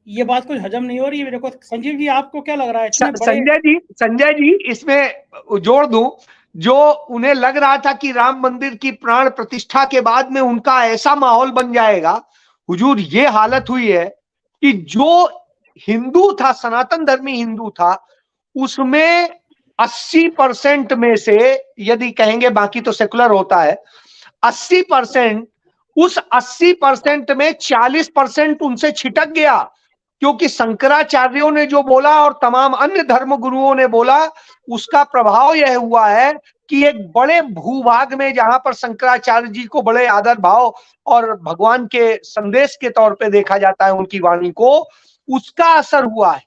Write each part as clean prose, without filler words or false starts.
ये बात कुछ हजम नहीं हो रही है मेरे को। संजीव जी, आपको क्या लग रहा है इतने संजय जी इसमें जोड़ दूं, जो उन्हें लग रहा था कि राम मंदिर की प्राण प्रतिष्ठा के बाद में उनका ऐसा माहौल बन जाएगा, हुजूर ये हालत हुई है कि जो हिंदू था, सनातन धर्मी हिंदू था, उसमें 80% में से, यदि कहेंगे बाकी तो सेकुलर होता है, 80%, उस 80% में 40% उनसे छिटक गया, क्योंकि शंकराचार्यों ने जो बोला और तमाम अन्य धर्म गुरुओं ने बोला, उसका प्रभाव यह हुआ है कि एक बड़े भूभाग में, जहां पर शंकराचार्य जी को बड़े आदर भाव और भगवान के संदेश के तौर पे देखा जाता है उनकी वाणी को, उसका असर हुआ है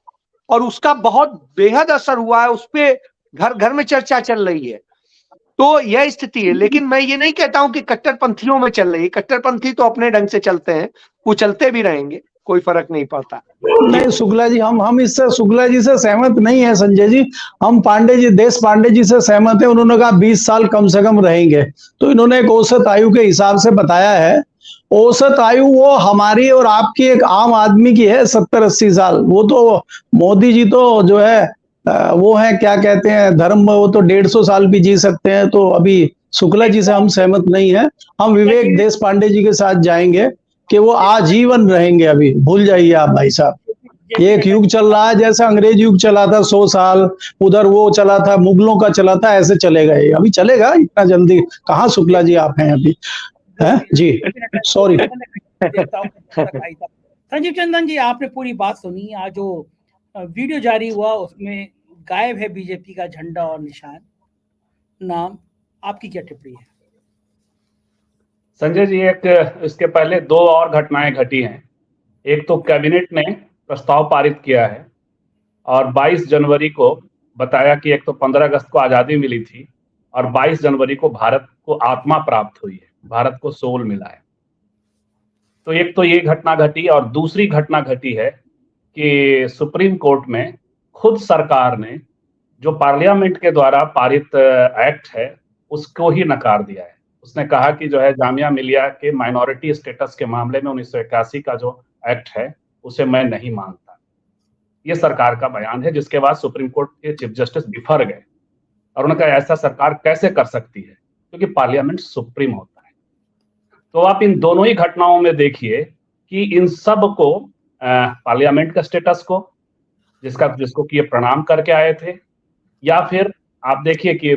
और उसका बहुत बेहद असर हुआ है। उस पर घर घर में चर्चा चल रही है। तो यह स्थिति है। लेकिन मैं ये नहीं कहता हूं कि कट्टरपंथियों में चल रही है। कट्टरपंथी तो अपने ढंग से चलते हैं, वो चलते भी रहेंगे, कोई फर्क नहीं पड़ता। नहीं शुक्ला जी, हम इससे शुक्ला जी से सहमत नहीं है संजय जी। हम पांडे जी, देश पांडे जी से सहमत है। उन्होंने कहा 20 साल कम से कम रहेंगे, तो इन्होंने एक औसत आयु के हिसाब से बताया है। औसत आयु वो हमारी और आपकी, एक आम आदमी की है 70-80 साल। वो तो मोदी जी तो जो है वो है, क्या कहते हैं, धर्म, वो तो 150 साल भी जी सकते हैं। तो अभी शुक्ला जी से हम सहमत नहीं है। हम विवेक देश पांडे जी के साथ जाएंगे कि वो आजीवन रहेंगे। अभी भूल जाइए आप भाई साहब, एक युग चल रहा है, जैसा अंग्रेज युग चला था 100 साल, उधर वो चला था, मुगलों का चला था, ऐसे चलेगा ये। अभी चलेगा इतना जल्दी कहाँ? शुक्ला जी आप हैं अभी, है जी, सॉरी। संजीव चंदन जी, आपने पूरी बात सुनी। आज जो वीडियो जारी हुआ उसमें गायब है बीजेपी का झंडा और निशान, नाम। आपकी क्या टिप्पणी है? संजय जी, इसके पहले 2 और घटनाएं घटी हैं। एक तो कैबिनेट ने प्रस्ताव पारित किया है और 22 जनवरी को बताया कि एक तो 15 अगस्त को आज़ादी मिली थी और 22 जनवरी को भारत को आत्मा प्राप्त हुई है, भारत को सोल मिला है। तो एक तो ये घटना घटी और दूसरी घटना घटी है कि सुप्रीम कोर्ट में खुद सरकार ने जो पार्लियामेंट के द्वारा पारित एक्ट है उसको ही नकार दिया है। उसने कहा कि जो है जामिया मिलिया के माइनॉरिटी स्टेटस के मामले में 1981 का जो एक्ट है उसे मैं नहीं मानता। ये सरकार का बयान है, जिसके बाद सुप्रीम कोर्ट के चीफ जस्टिस बिफर गए और उन्होंने कहा ऐसा सरकार कैसे कर सकती है, क्योंकि पार्लियामेंट सुप्रीम होता है। तो आप इन दोनों ही घटनाओं में देखिए कि इन सब को पार्लियामेंट का स्टेटस को, जिसको कि ये प्रणाम करके आए थे, या फिर आप देखिए कि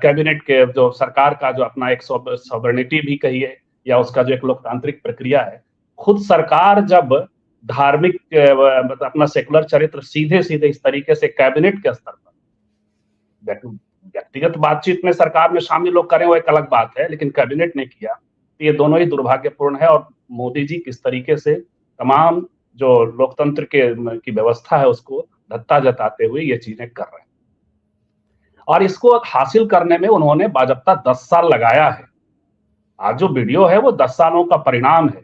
कैबिनेट के जो सरकार का जो अपना एक सॉवरेनिटी भी कहिए या उसका जो एक लोकतांत्रिक प्रक्रिया है, खुद सरकार जब धार्मिक मतलब अपना सेकुलर चरित्र सीधे सीधे इस तरीके से कैबिनेट के स्तर पर, व्यक्तिगत बातचीत में सरकार में शामिल लोग करें वो एक अलग बात है, लेकिन कैबिनेट ने किया, तो ये दोनों ही दुर्भाग्यपूर्ण है। और मोदी जी किस तरीके से तमाम जो लोकतंत्र की व्यवस्था है उसको धत्ता जताते हुए ये चीजें कर रहे हैं, और इसको हासिल करने में उन्होंने बाजब्ता 10 साल लगाया है। आज जो वीडियो है वो 10 सालों का परिणाम है।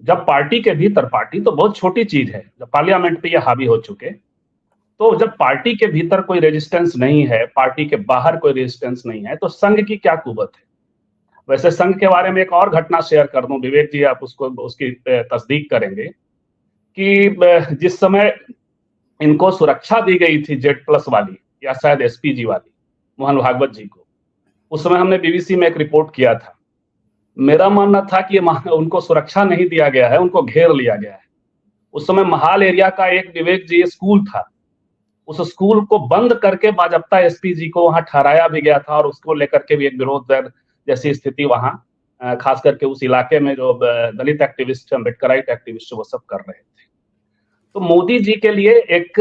जब पार्टी के भीतर, पार्टी तो बहुत छोटी चीज है, जब पार्लियामेंट पे ये हावी हो चुके, तो जब पार्टी के भीतर कोई रेजिस्टेंस नहीं है, पार्टी के बाहर कोई रेजिस्टेंस नहीं है, तो संघ की क्या कुवत है। वैसे संघ के बारे में एक और घटना शेयर कर दूं, विवेक जी आप उसकी तस्दीक करेंगे कि जिस समय इनको सुरक्षा दी गई थी Z+ वाली, या शायद SPG वाली, मोहन भागवत जी को, उस समय हमने BBC में एक रिपोर्ट किया था। मेरा मानना था कि उनको सुरक्षा नहीं दिया गया है, उनको घेर लिया गया है। उस समय महाल एरिया का एक, विवेक जी, स्कूल था, उस स्कूल को बंद करके बाजब्ता SPG को वहां ठहराया भी गया था और उसको लेकर के भी एक विरोध जैसी स्थिति वहां, खास करके उस इलाके में जो दलित एक्टिविस्ट, अम्बेडकराइट एक्टिविस्ट वो सब कर रहे थे। तो मोदी जी के लिए एक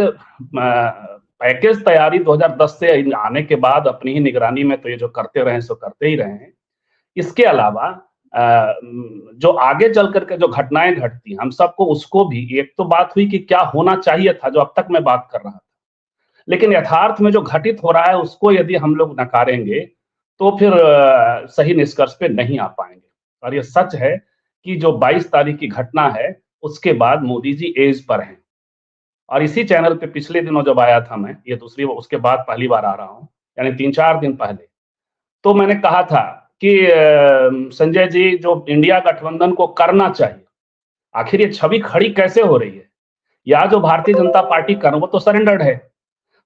पैकेज तैयारी 2010 से आने के बाद अपनी ही निगरानी में तो ये जो करते रहे सो करते ही रहे हैं। इसके अलावा जो आगे चल करके जो घटनाएं घटती, हम सबको उसको भी, एक तो बात हुई कि क्या होना चाहिए था, जो अब तक मैं बात कर रहा था, लेकिन यथार्थ में जो घटित हो रहा है उसको यदि हम लोग नकारेंगे तो फिर सही निष्कर्ष पे नहीं आ पाएंगे। और ये सच है कि जो 22 तारीख की घटना है उसके बाद मोदी जी एज पर हैं। और इसी चैनल पे पिछले दिनों जब आया था मैं, ये उसके बाद पहली बार आ रहा हूँ, यानी 3-4 दिन पहले, तो मैंने कहा था कि संजय जी, जो इंडिया गठबंधन को करना चाहिए, आखिर ये छवि खड़ी कैसे हो रही है या जो भारतीय जनता पार्टी कर वो तो सरेंडर्ड है।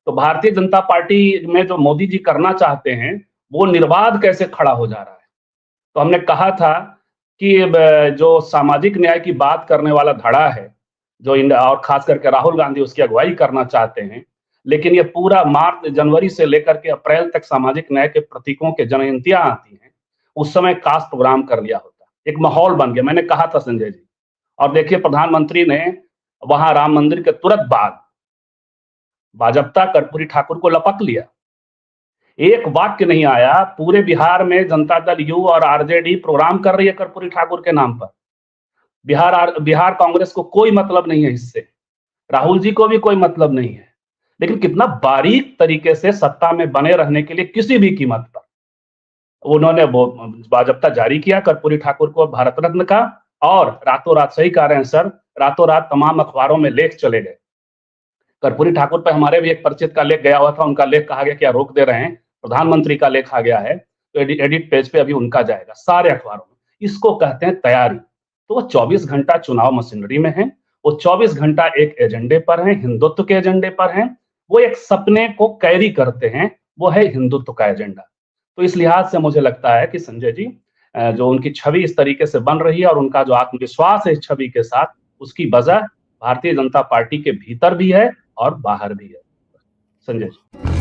तो भारतीय जनता पार्टी में जो मोदी जी करना चाहते हैं वो निर्बाध कैसे खड़ा हो जा रहा है। तो हमने कहा था कि जो सामाजिक न्याय की बात करने वाला धड़ा है, जो और खास करके राहुल गांधी उसकी अगुवाई करना चाहते हैं, लेकिन ये पूरा मार्च जनवरी से लेकर के अप्रैल तक सामाजिक न्याय के प्रतीकों के जनगणतियां आती हैं, उस समय कास्ट प्रोग्राम कर लिया होता, एक माहौल बन गया। मैंने कहा था संजय जी, और देखिए प्रधानमंत्री ने वहां राम मंदिर के तुरंत बाद भाजपा कर्पूरी ठाकुर को लपक लिया। एक वाक्य नहीं आया, पूरे बिहार में जनता दल यू और आरजेडी प्रोग्राम कर रही है कर्पूरी ठाकुर के नाम पर। बिहार कांग्रेस को कोई मतलब नहीं है इससे, राहुल जी को भी कोई मतलब नहीं है, लेकिन कितना बारीक तरीके से सत्ता में बने रहने के लिए किसी भी कीमत पर उन्होंने वो भाजपा जारी किया कर्पूरी ठाकुर को भारत रत्न का, और रातों रात, सही कह रहे हैं सर, रातों रात तमाम अखबारों में लेख चले गए। कर्पूरी ठाकुर पर हमारे भी एक परिचित का लेख गया हुआ था, उनका लेख कहा गया क्या रोक दे रहे हैं, प्रधानमंत्री का लेख आ गया है, तो एडिट पेज पे अभी उनका जाएगा सारे अखबारों में। इसको कहते हैं तैयारी। तो वो 24 घंटा चुनाव मशीनरी में है, वो 24 घंटा एक एजेंडे पर है, हिंदुत्व के एजेंडे पर है, वो एक सपने को कैरी करते हैं, वो है हिंदुत्व का एजेंडा। तो इस लिहाज से मुझे लगता है कि संजय जी, जो उनकी छवि इस तरीके से बन रही है और उनका जो आत्मविश्वास है इस छवि के साथ, उसकी वजह भारतीय जनता पार्टी के भीतर भी है और बाहर भी है। संजय जी।